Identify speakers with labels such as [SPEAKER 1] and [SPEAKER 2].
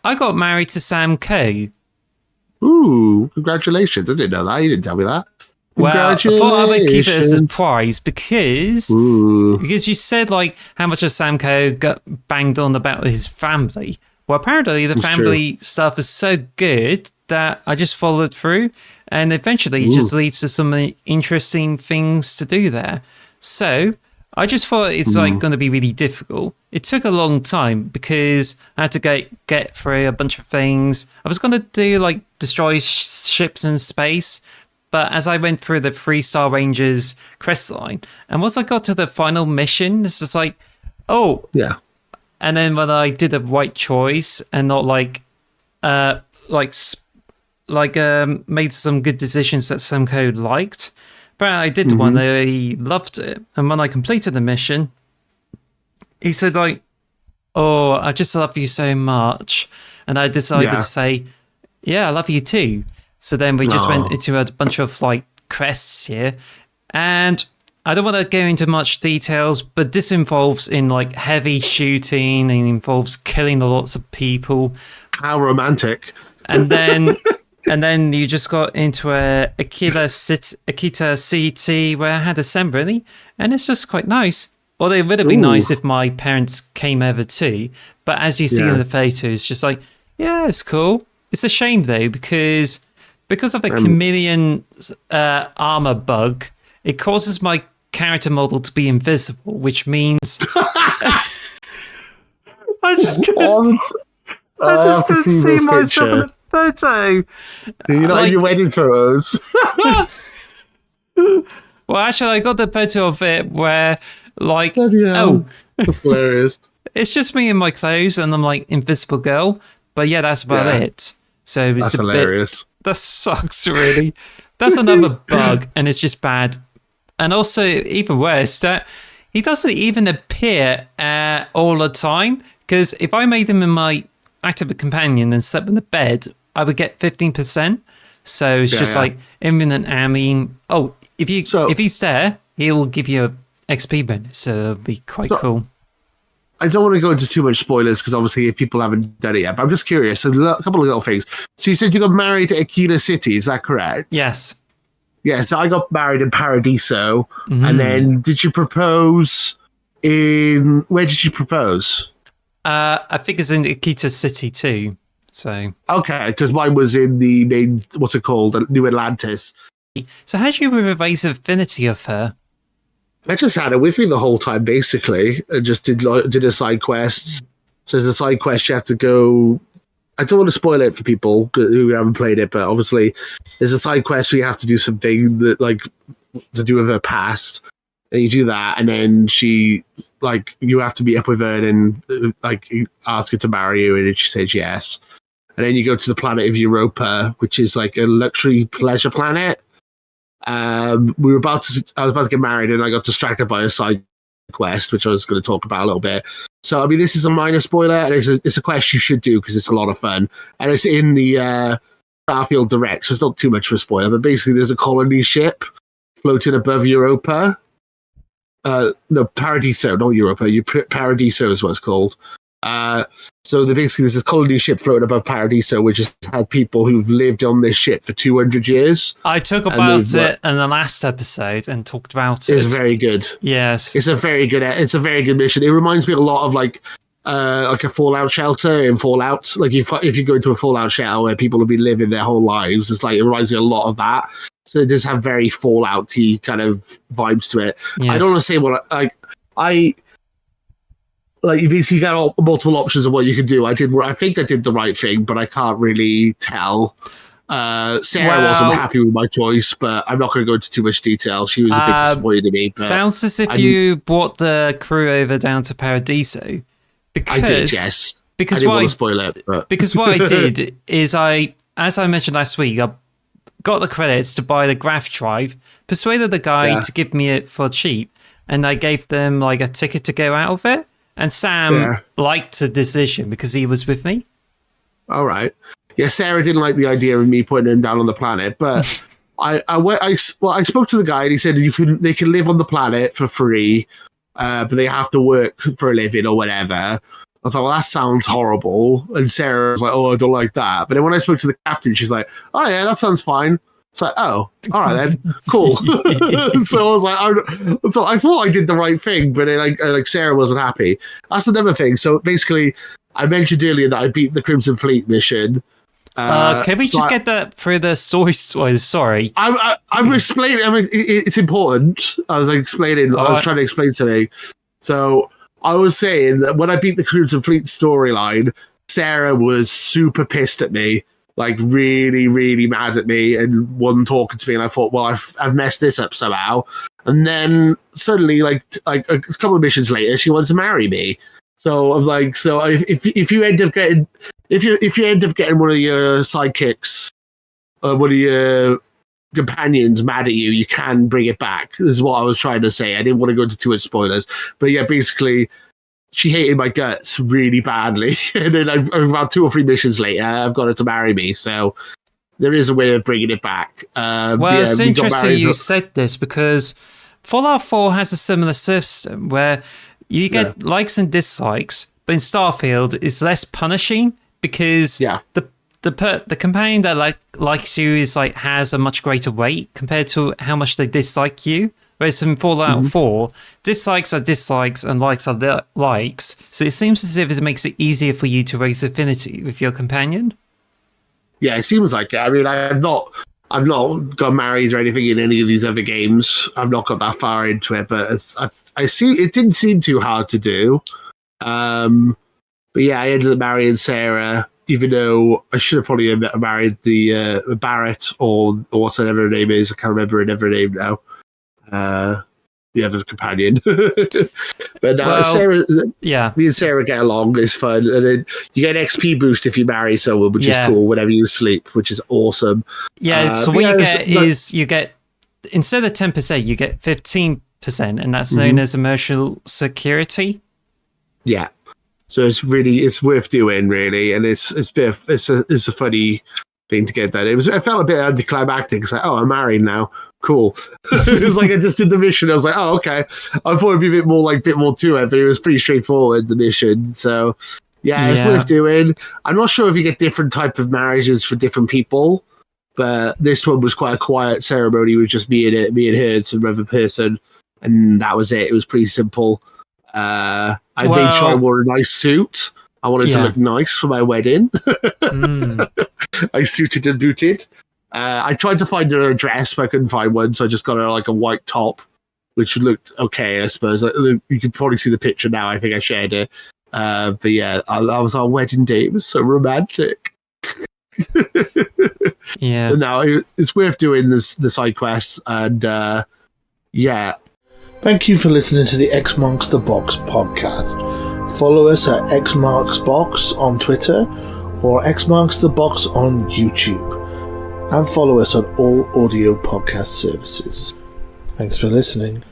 [SPEAKER 1] I got married to Sam Coe.
[SPEAKER 2] Ooh, congratulations. I didn't know that. You didn't tell me that.
[SPEAKER 1] Well, I thought I would keep it a surprise because you said like how much of Sam Coe got banged on about his family. Well, apparently the family stuff is so good that I just followed through, and eventually it just leads to some interesting things to do there. So I just thought it's like going to be really difficult. It took a long time because I had to get through a bunch of things. I was going to do like destroy ships in space, but as I went through the 3-star Rangers quest line, and once I got to the final mission, it's just like, oh
[SPEAKER 2] yeah.
[SPEAKER 1] And then when I did the right choice and not made some good decisions that some code liked, but I did the one that he loved it. And when I completed the mission, he said like, "Oh, I just love you so much," and I decided to say, "Yeah, I love you too." So then we just went into a bunch of like quests here, and I don't want to go into much details, but this involves in like heavy shooting and involves killing lots of people.
[SPEAKER 2] How romantic!
[SPEAKER 1] And then you just got into Akita City where I had a ceremony, and it's just quite nice. Although it would have been nice if my parents came over too. But as you see in the photos, just like, yeah, it's cool. It's a shame though because of the chameleon armor bug, it causes my character model to be invisible, which means I just couldn't see myself in the photo.
[SPEAKER 2] You're not in your wedding photos.
[SPEAKER 1] Well, actually, I got the photo of it where, like,
[SPEAKER 2] that's hilarious.
[SPEAKER 1] It's just me in my clothes, and I'm like invisible girl. But yeah, that's about it. So it's
[SPEAKER 2] that's hilarious.
[SPEAKER 1] That sucks, really. That's another bug, and it's just bad. And also, even worse, that he doesn't even appear all the time. Because if I made him in my active companion and slept in the bed, I would get 15%. So it's just like imminent. I mean, if he's there, he'll give you an XP bonus. So it'll be quite cool.
[SPEAKER 2] I don't want to go into too much spoilers because obviously people haven't done it yet. But I'm just curious. So a couple of little things. So you said you got married at Akita City. Is that correct?
[SPEAKER 1] Yes.
[SPEAKER 2] Yeah, so I got married in Paradiso, and then did you propose where did you propose?
[SPEAKER 1] I think it's in Akita City too, so...
[SPEAKER 2] Okay, because mine was in the main, what's it called, New Atlantis.
[SPEAKER 1] So how'd you revive affinity of her?
[SPEAKER 2] I just had her with me the whole time, basically. I just did a side quest. So the side quest, you have to go... I don't want to spoil it for people who haven't played it, but obviously there's a side quest where you have to do something that, like, to do with her past, and you do that, and then she, like, you have to meet up with her and, like, you ask her to marry you, and then she says yes. And then you go to the planet of Europa, which is like a luxury pleasure planet. I was about to get married, and I got distracted by a side quest, which I was going to talk about a little bit. So, I mean, this is a minor spoiler, and it's a quest you should do because it's a lot of fun. And it's in the Starfield Direct, so it's not too much of a spoiler, but basically there's a colony ship floating above Europa. No, Paradiso, not Europa. Paradiso is what it's called. So basically there's a colony ship floating above Paradiso, which has had people who've lived on this ship for 200 years.
[SPEAKER 1] I talked about it in the last episode and talked about it.
[SPEAKER 2] It's very good.
[SPEAKER 1] Yes.
[SPEAKER 2] It's a very good mission. It reminds me a lot of like a Fallout shelter in Fallout. Like if you go into a Fallout shelter where people have been living their whole lives, it's like, it reminds me a lot of that. So it does have very Fallout-y kind of vibes to it. Yes. I don't want to say what you basically got multiple options of what you can do. I think I did the right thing, but I can't really tell. Sarah wasn't happy with my choice, but I'm not going to go into too much detail. She was a bit disappointed in me.
[SPEAKER 1] Sounds as if you brought the crew over down to Paradiso.
[SPEAKER 2] I did, yes.
[SPEAKER 1] Because
[SPEAKER 2] I didn't want to spoil it. But.
[SPEAKER 1] Because what I did is as I mentioned last week, I got the credits to buy the graph drive, persuaded the guy to give me it for cheap, and I gave them like a ticket to go out of it. And Sam liked the decision because he was with me.
[SPEAKER 2] All right. Yeah, Sarah didn't like the idea of me putting him down on the planet, but I spoke to the guy and he said they can live on the planet for free, but they have to work for a living or whatever. was like, well, that sounds horrible. And Sarah was like, oh, I don't like that. But then when I spoke to the captain, she's like, oh, yeah, that sounds fine. It's like, oh, all right then, cool. So I was like, so I thought I did the right thing, but then like Sarah wasn't happy. That's another thing. So basically, I mentioned earlier that I beat the Crimson Fleet mission.
[SPEAKER 1] Can we just get that through the story? Sorry,
[SPEAKER 2] I'm explaining. I mean, it's important. I was like explaining. I was trying to explain something. So I was saying that when I beat the Crimson Fleet storyline, Sarah was super pissed at me. Like really, really mad at me and wasn't talking to me. And I thought, well, I've messed this up somehow. And then suddenly, like a couple of missions later, she wants to marry me. So I'm like, so if you end up getting one of your sidekicks or one of your companions mad at you, you can bring it back. Is what I was trying to say. I didn't want to go into too much spoilers, but yeah, basically, she hated my guts really badly, and then about 2 or 3 missions later, I've got her to marry me. So there is a way of bringing it back.
[SPEAKER 1] It's interesting you said this because Fallout 4 has a similar system where you get likes and dislikes, but in Starfield, it's less punishing because the companion that likes you is has a much greater weight compared to how much they dislike you. Whereas in Fallout 4, dislikes are dislikes and likes are likes. So it seems as if it makes it easier for you to raise affinity with your companion.
[SPEAKER 2] Yeah, it seems like it. I mean, I've not got married or anything in any of these other games. I've not got that far into it, but I see it didn't seem too hard to do. But yeah, I ended up marrying Sarah, even though I should have probably married the Barrett or whatever her name is. I can't remember her name now. The other companion. But Sarah, me and Sarah get along. It's fun, and then you get an XP boost if you marry someone, which is cool whenever you sleep, which is awesome.
[SPEAKER 1] Yeah, so what you get is you get, instead of 10%, you get 15%, and that's known as emotional security. Yeah.
[SPEAKER 2] So it's worth doing, really, and it's a funny thing to get done. I felt a bit anticlimactic. It's like, oh, I'm married now. Cool. It was like I just did the mission. I was like, oh, okay. I thought it'd be a bit more to it, but it was pretty straightforward, the mission. So yeah, it's worth doing. I'm not sure if you get different type of marriages for different people, but this one was quite a quiet ceremony with just me and her and some other person, and that was it. It was pretty simple. I made sure I wore a nice suit. I wanted to look nice for my wedding. I suited and booted. I tried to find her a dress, but I couldn't find one, so I just got her a white top, which looked okay, I suppose. You can probably see the picture now. I think I shared it. But yeah, I was our wedding day. It was so romantic.
[SPEAKER 1] Yeah.
[SPEAKER 2] But no, it's worth doing the side quests, and yeah.
[SPEAKER 3] Thank you for listening to the X Marks the Box podcast. Follow us at X Marks Box on Twitter or X Marks the Box on YouTube. And follow us on all audio podcast services. Thanks for listening.